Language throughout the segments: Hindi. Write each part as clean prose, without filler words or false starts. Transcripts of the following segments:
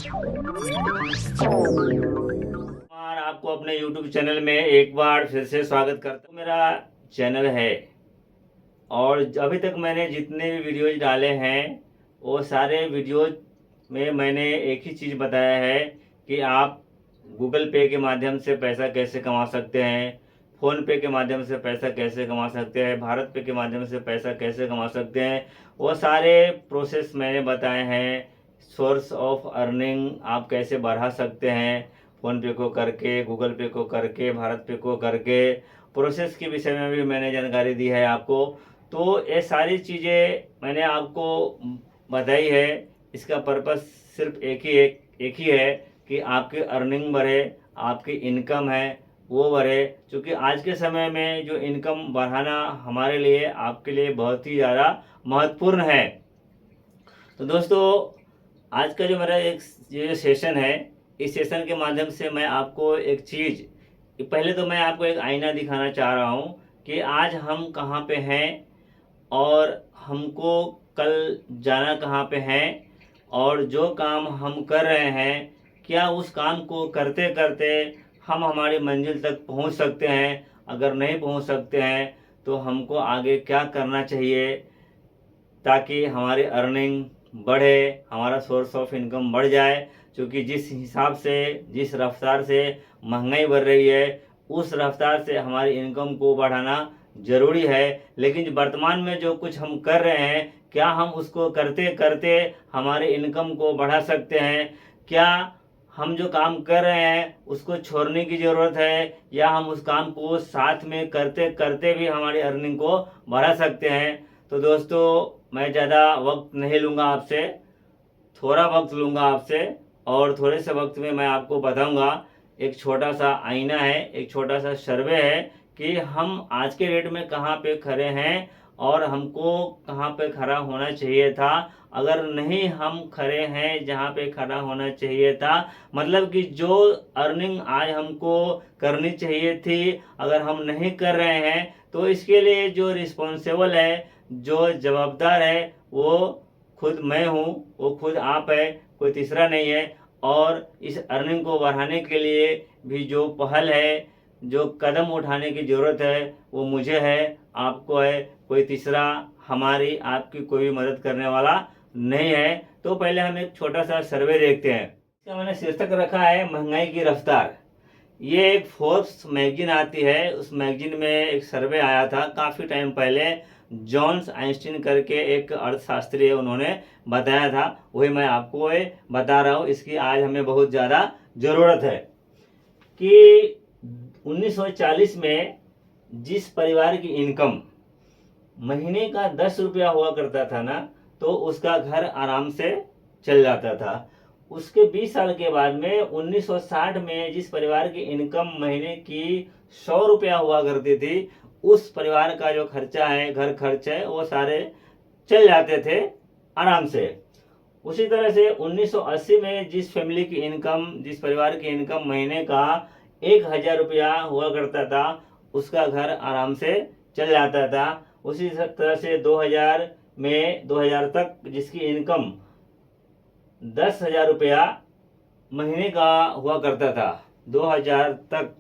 और आपको अपने YouTube चैनल में एक बार फिर से स्वागत करता हूँ। मेरा चैनल है और अभी तक मैंने जितने भी वीडियोज डाले हैं वो सारे वीडियोज में मैंने एक ही चीज़ बताया है कि आप गूगल पे के माध्यम से पैसा कैसे कमा सकते हैं, फ़ोन पे के माध्यम से पैसा कैसे कमा सकते हैं, भारत पे के माध्यम से पैसा कैसे कमा सकते हैं। वो सारे प्रोसेस मैंने बताए हैं। सोर्स ऑफ अर्निंग आप कैसे बढ़ा सकते हैं, फ़ोन पे को करके, गूगल पे को करके, भारत पे को करके, प्रोसेस के विषय में भी मैंने जानकारी दी है आपको। तो ये सारी चीज़ें मैंने आपको बताई है। इसका पर्पस सिर्फ एक ही है कि आपकी अर्निंग बढ़े, आपकी इनकम है वो बढ़े। क्योंकि आज के समय में जो इनकम बढ़ाना हमारे लिए, आपके लिए बहुत ही ज़्यादा महत्वपूर्ण है। तो दोस्तों, आज का जो मेरा ये जो सेशन है, इस सेशन के माध्यम से मैं आपको एक चीज़, पहले तो मैं आपको एक आईना दिखाना चाह रहा हूँ कि आज हम कहाँ पे हैं और हमको कल जाना कहाँ पे है, और जो काम हम कर रहे हैं क्या उस काम को करते करते हम हमारी मंजिल तक पहुंच सकते हैं। अगर नहीं पहुंच सकते हैं तो हमको आगे क्या करना चाहिए ताकि हमारी अर्निंग बढ़े, हमारा सोर्स ऑफ इनकम बढ़ जाए। क्योंकि जिस हिसाब से, जिस रफ्तार से महंगाई बढ़ रही है, उस रफ्तार से हमारी इनकम को बढ़ाना ज़रूरी है। लेकिन वर्तमान में जो कुछ हम कर रहे हैं, क्या हम उसको करते करते हमारे इनकम को बढ़ा सकते हैं? क्या हम जो काम कर रहे हैं उसको छोड़ने की ज़रूरत है, या हम उस काम को साथ में करते करते भी हमारी अर्निंग को बढ़ा सकते हैं? तो दोस्तों, मैं ज़्यादा वक्त नहीं लूँगा आपसे, थोड़ा वक्त लूँगा आपसे, और थोड़े से वक्त में मैं आपको बताऊँगा। एक छोटा सा आईना है, एक छोटा सा सर्वे है कि हम आज के डेट में कहाँ पे खड़े हैं और हमको कहाँ पे खड़ा होना चाहिए था। अगर नहीं हम खड़े हैं जहाँ पे खड़ा होना चाहिए था, मतलब कि जो अर्निंग आज हमको करनी चाहिए थी, अगर हम नहीं कर रहे हैं तो इसके लिए जो रिस्पॉन्सिबल है, जो जवाबदार है, वो खुद मैं हूँ, वो खुद आप है, कोई तीसरा नहीं है। और इस अर्निंग को बढ़ाने के लिए भी जो पहल है, जो कदम उठाने की ज़रूरत है, वो मुझे है, आपको है। कोई तीसरा हमारी आपकी कोई भी मदद करने वाला नहीं है। तो पहले हम एक छोटा सा सर्वे देखते हैं। इसका मैंने शीर्षक रखा है महंगाई की रफ्तार। ये एक फोर्ब्स मैगजीन आती है, उस मैगजीन में एक सर्वे आया था काफ़ी टाइम पहले। जॉन्स आइंस्टीन करके एक अर्थशास्त्री है, उन्होंने बताया था, वही मैं आपको बता रहा हूँ। इसकी आज हमें बहुत ज़्यादा ज़रूरत है कि 1940 में जिस परिवार की इनकम महीने का 10 रुपया हुआ करता था ना, तो उसका घर आराम से चल जाता था। उसके 20 साल के बाद में 1960 में जिस परिवार की इनकम महीने की 100 रुपया हुआ करती थी, उस परिवार का जो खर्चा है, घर खर्च है, वो सारे चल जाते थे आराम से। उसी तरह से 1980 में जिस फैमिली की इनकम, जिस परिवार की इनकम महीने का 1000 रुपया हुआ करता था, उसका घर आराम से चल जाता था। उसी तरह से 2000 में 2000 तक जिसकी इनकम 10,000 रुपया महीने का हुआ करता था, 2000 तक,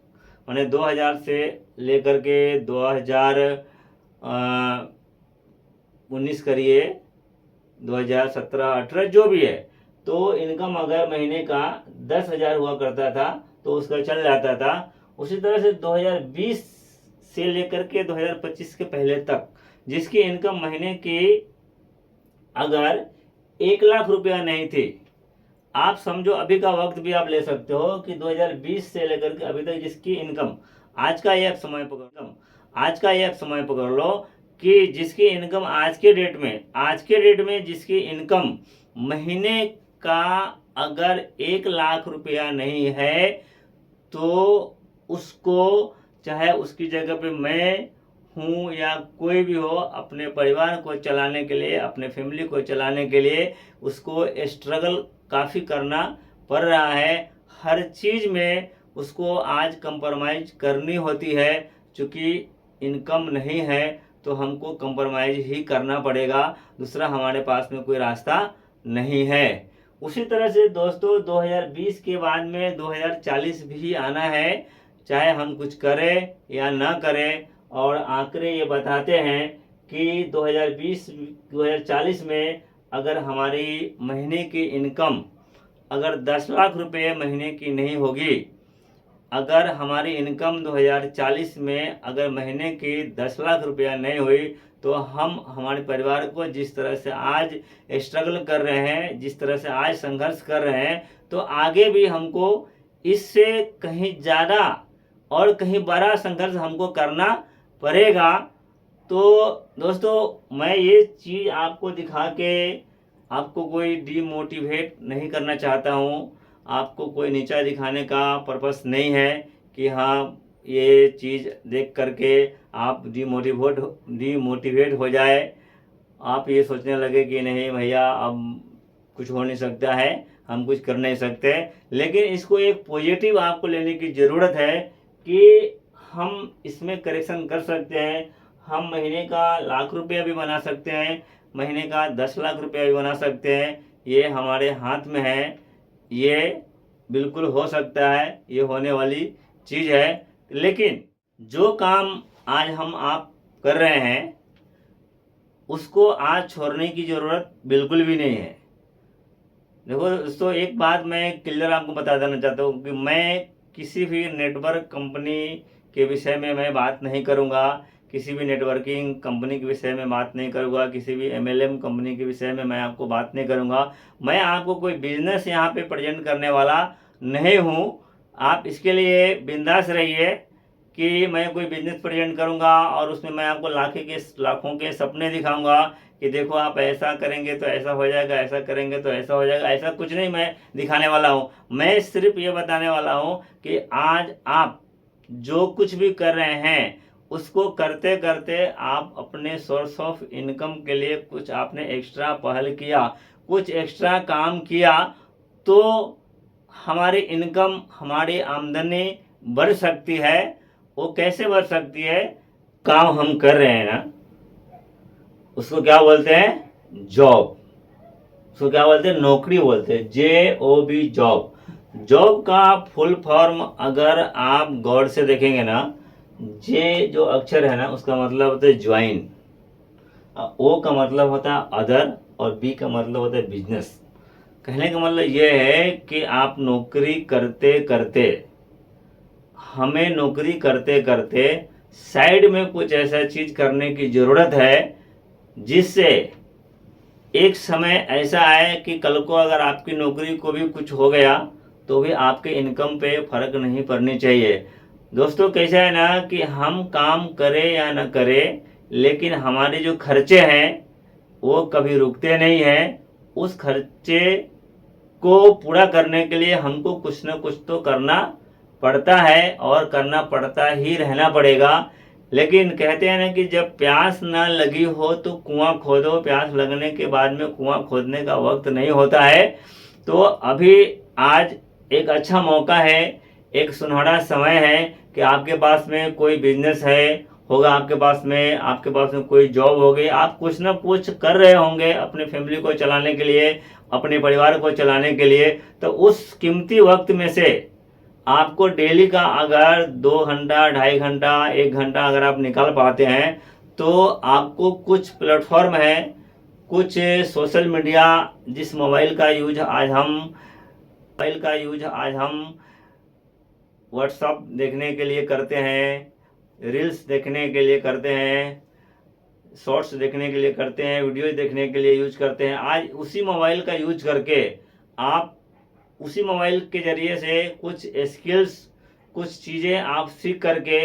मैंने 2000 से लेकर के 2019 करिए, 2017, 18 जो भी है, तो इनकम अगर महीने का 10,000 हुआ करता था तो उसका चल जाता था। उसी तरह से 2020 से लेकर के 2025 के पहले तक जिसकी इनकम महीने की अगर 1 लाख रुपया नहीं थी, आप समझो अभी का वक्त भी आप ले सकते हो कि 2020 से लेकर के अभी तक जिसकी इनकम, आज का ये समय पकड़, आज का ये समय पकड़ लो कि जिसकी इनकम आज के डेट में जिसकी इनकम महीने का अगर 1 लाख रुपया नहीं है, तो उसको, चाहे उसकी जगह पे मैं हूँ या कोई भी हो, अपने परिवार को चलाने के लिए, अपने फैमिली को चलाने के लिए उसको स्ट्रगल काफ़ी करना पड़ रहा है। हर चीज़ में उसको आज कंप्रोमाइज करनी होती है। चूँकि इनकम नहीं है तो हमको कंप्रोमाइज ही करना पड़ेगा, दूसरा हमारे पास में कोई रास्ता नहीं है। उसी तरह से दोस्तों 2020 के बाद में 2040 भी आना है, चाहे हम कुछ करें या ना करें। और आंकड़े ये बताते हैं कि 2040 में अगर हमारी महीने की इनकम अगर 10 लाख रुपए महीने की नहीं होगी, अगर हमारी इनकम 2040 में अगर महीने की 10 लाख रुपया नहीं हुई, तो हम हमारे परिवार को जिस तरह से आज स्ट्रगल कर रहे हैं, जिस तरह से आज संघर्ष कर रहे हैं, तो आगे भी हमको इससे कहीं ज़्यादा और कहीं बड़ा संघर्ष हमको करना पड़ेगा। तो दोस्तों मैं ये चीज़ आपको दिखा के आपको कोई डीमोटिवेट नहीं करना चाहता हूँ, आपको कोई नीचा दिखाने का पर्पस नहीं है कि हाँ ये चीज़ देख करके आप डीमोटिवेट हो जाए, आप ये सोचने लगे कि नहीं भैया अब कुछ हो नहीं सकता है, हम कुछ कर नहीं सकते। लेकिन इसको एक पॉजिटिव आपको लेने की ज़रूरत है कि हम इसमें करेक्शन कर सकते हैं। हम महीने का लाख रुपया भी बना सकते हैं, महीने का 10 लाख रुपया भी बना सकते हैं। ये हमारे हाथ में है, ये बिल्कुल हो सकता है, ये होने वाली चीज़ है। लेकिन जो काम आज हम आप कर रहे हैं उसको आज छोड़ने की ज़रूरत बिल्कुल भी नहीं है। देखो दोस्तों, एक बात मैं क्लियर आपको बता देना चाहता हूँ कि मैं किसी भी नेटवर्क कंपनी के विषय में मैं बात नहीं करूँगा, किसी भी नेटवर्किंग कंपनी के विषय में बात नहीं करूँगा, किसी भी MLM कंपनी के विषय में मैं आपको बात नहीं करूँगा। मैं आपको कोई बिजनेस यहाँ पे प्रेजेंट करने वाला नहीं हूँ। आप इसके लिए बिंदास रहिए कि मैं कोई बिजनेस प्रेजेंट करूँगा और उसमें मैं आपको लाखों के सपने दिखाऊँगा कि देखो आप ऐसा करेंगे तो ऐसा हो जाएगा, ऐसा करेंगे तो ऐसा हो जाएगा। ऐसा कुछ नहीं मैं दिखाने वाला हूँ। मैं सिर्फ ये बताने वाला हूँ कि आज आप जो कुछ भी कर रहे हैं उसको करते करते आप अपने सोर्स ऑफ इनकम के लिए कुछ आपने एक्स्ट्रा पहल किया, कुछ एक्स्ट्रा काम किया, तो हमारी इनकम, हमारी आमदनी बढ़ सकती है। वो कैसे बढ़ सकती है? काम हम कर रहे हैं ना, उसको क्या बोलते हैं? जॉब। उसको क्या बोलते हैं? नौकरी बोलते हैं, JOB, जॉब। जॉब का फुल फॉर्म अगर आप गौर से देखेंगे ना, जे जो अक्षर है ना उसका मतलब होता है ज्वाइन, O का मतलब होता है अदर और B का मतलब होता है बिजनेस। कहने का मतलब ये है कि आप नौकरी करते करते, हमें नौकरी करते करते साइड में कुछ ऐसा चीज़ करने की ज़रूरत है जिससे एक समय ऐसा आए कि कल को अगर आपकी नौकरी को भी कुछ हो गया तो भी आपके इनकम पे फ़र्क नहीं पड़नी चाहिए। दोस्तों कैसा है ना कि हम काम करें या न करें, लेकिन हमारे जो खर्चे हैं वो कभी रुकते नहीं हैं। उस खर्चे को पूरा करने के लिए हमको कुछ न कुछ तो करना पड़ता है और करना पड़ता ही रहना पड़ेगा। लेकिन कहते हैं ना कि जब प्यास ना लगी हो तो कुआं खोदो, प्यास लगने के बाद में कुआं खोदने का वक्त नहीं होता है। तो अभी आज एक अच्छा मौका है, एक सुनहरा समय है कि आपके पास में कोई बिजनेस है होगा, आपके पास में कोई जॉब होगी, आप कुछ ना कुछ कर रहे होंगे अपने फैमिली को चलाने के लिए, अपने परिवार को चलाने के लिए। तो उस कीमती वक्त में से आपको डेली का अगर 2 घंटा, 2.5 घंटा, 1 घंटा अगर आप निकाल पाते हैं तो आपको कुछ प्लेटफॉर्म है, कुछ सोशल मीडिया, जिस मोबाइल का यूज आज हम व्हाट्सअप देखने के लिए करते हैं, रील्स देखने के लिए करते हैं, शॉर्ट्स देखने के लिए करते हैं, वीडियो देखने के लिए यूज करते हैं। आज उसी मोबाइल का यूज करके आप उसी मोबाइल के ज़रिए से कुछ स्किल्स, कुछ चीज़ें आप सीख करके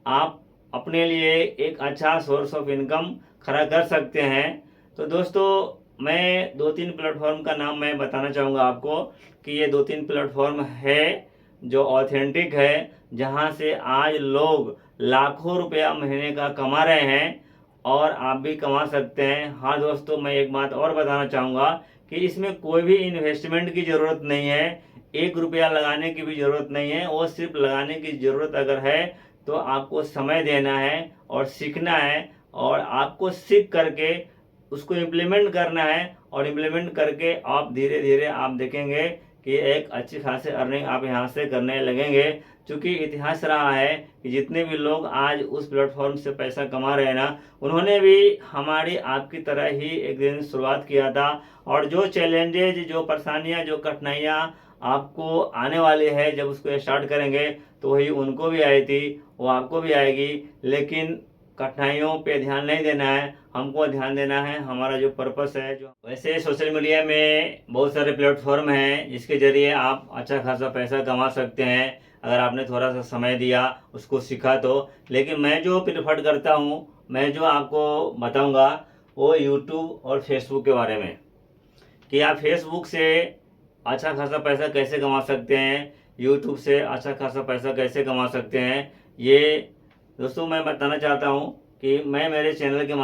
आप अपने लिए एक अच्छा सोर्स ऑफ इनकम खड़ा कर सकते हैं। तो दोस्तों मैं 2-3 प्लेटफॉर्म का नाम मैं बताना चाहूँगा आपको कि ये 2-3 प्लेटफॉर्म है जो ऑथेंटिक है, जहाँ से आज लोग लाखों रुपया महीने का कमा रहे हैं और आप भी कमा सकते हैं। हाँ दोस्तों, मैं एक बात और बताना चाहूँगा कि इसमें कोई भी इन्वेस्टमेंट की ज़रूरत नहीं है, 1 रुपया लगाने की भी ज़रूरत नहीं है। वो सिर्फ लगाने की ज़रूरत अगर है तो आपको समय देना है और सीखना है, और आपको सीख करके उसको इम्प्लीमेंट करना है और इम्प्लीमेंट करके आप धीरे धीरे आप देखेंगे कि एक अच्छी खासी अर्निंग आप यहाँ से करने लगेंगे। क्योंकि इतिहास रहा है कि जितने भी लोग आज उस प्लेटफॉर्म से पैसा कमा रहे हैं ना, उन्होंने भी हमारी आपकी तरह ही एक दिन शुरुआत किया था। और जो चैलेंजेज, जो परेशानियां, जो कठिनाइयां आपको आने वाली है जब उसको स्टार्ट करेंगे, तो वही उनको भी आई थी, वो आपको भी आएगी। लेकिन कठिनाइयों पे ध्यान नहीं देना है, हमको ध्यान देना है हमारा जो पर्पस है। जो वैसे सोशल मीडिया में बहुत सारे प्लेटफॉर्म हैं जिसके ज़रिए आप अच्छा खासा पैसा कमा सकते हैं, अगर आपने थोड़ा सा समय दिया, उसको सीखा तो। लेकिन मैं जो प्रेफर करता हूँ, मैं जो आपको बताऊँगा वो यूट्यूब और फेसबुक के बारे में, कि आप फेसबुक से अच्छा खासा पैसा कैसे कमा सकते हैं, यूट्यूब से अच्छा खासा पैसा कैसे कमा सकते हैं। ये दोस्तों मैं बताना चाहता हूँ कि मैं मेरे चैनल के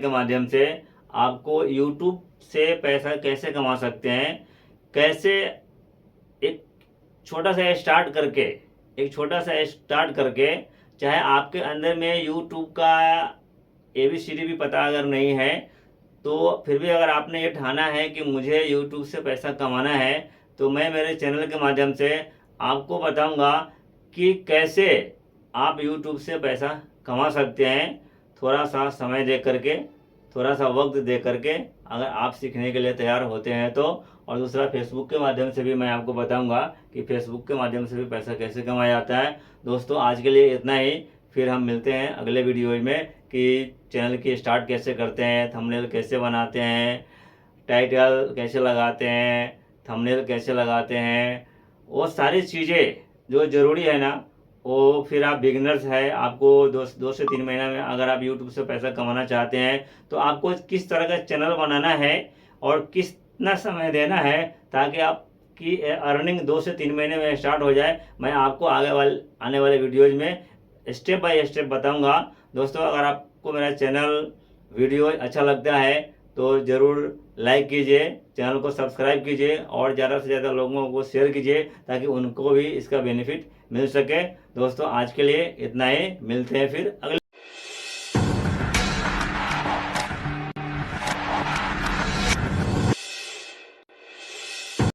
माध्यम से आपको यूट्यूब से पैसा कैसे कमा सकते हैं, कैसे एक छोटा सा स्टार्ट करके, चाहे आपके अंदर में यूट्यूब का ABCD भी पता अगर नहीं है, तो फिर भी अगर आपने ये ठाना है कि मुझे यूट्यूब से पैसा कमाना है, तो मैं मेरे चैनल के माध्यम से आपको बताऊंगा कि कैसे आप यूट्यूब से पैसा कमा सकते हैं, थोड़ा सा समय दे करके, थोड़ा सा वक्त दे करके, अगर आप सीखने के लिए तैयार होते हैं तो। और दूसरा, फेसबुक के माध्यम से भी मैं आपको बताऊंगा कि फेसबुक के माध्यम से भी पैसा कैसे कमाया जाता है। दोस्तों आज के लिए इतना ही, फिर हम मिलते हैं अगले वीडियो में कि चैनल की स्टार्ट कैसे करते हैं, थंबनेल कैसे बनाते हैं, टाइटल कैसे लगाते हैं, थंबनेल कैसे लगाते हैं, वो सारी चीज़ें जो ज़रूरी है ना, वो फिर आप बिगनर्स है, आपको 2 से 3 महीना में अगर आप यूट्यूब से पैसा कमाना चाहते हैं, तो आपको किस तरह का चैनल बनाना है और कितना समय देना है ताकि आपकी अर्निंग 2 से 3 महीने में स्टार्ट हो जाए, मैं आपको आने वाले वीडियोज़ में स्टेप बाय स्टेप बताऊंगा। दोस्तों अगर आपको मेरा चैनल वीडियो अच्छा लगता है तो ज़रूर लाइक कीजिए, चैनल को सब्सक्राइब कीजिए और ज़्यादा से ज़्यादा लोगों को शेयर कीजिए ताकि उनको भी इसका बेनिफिट मिल सके। दोस्तों आज के लिए इतना ही, मिलते हैं फिर अगले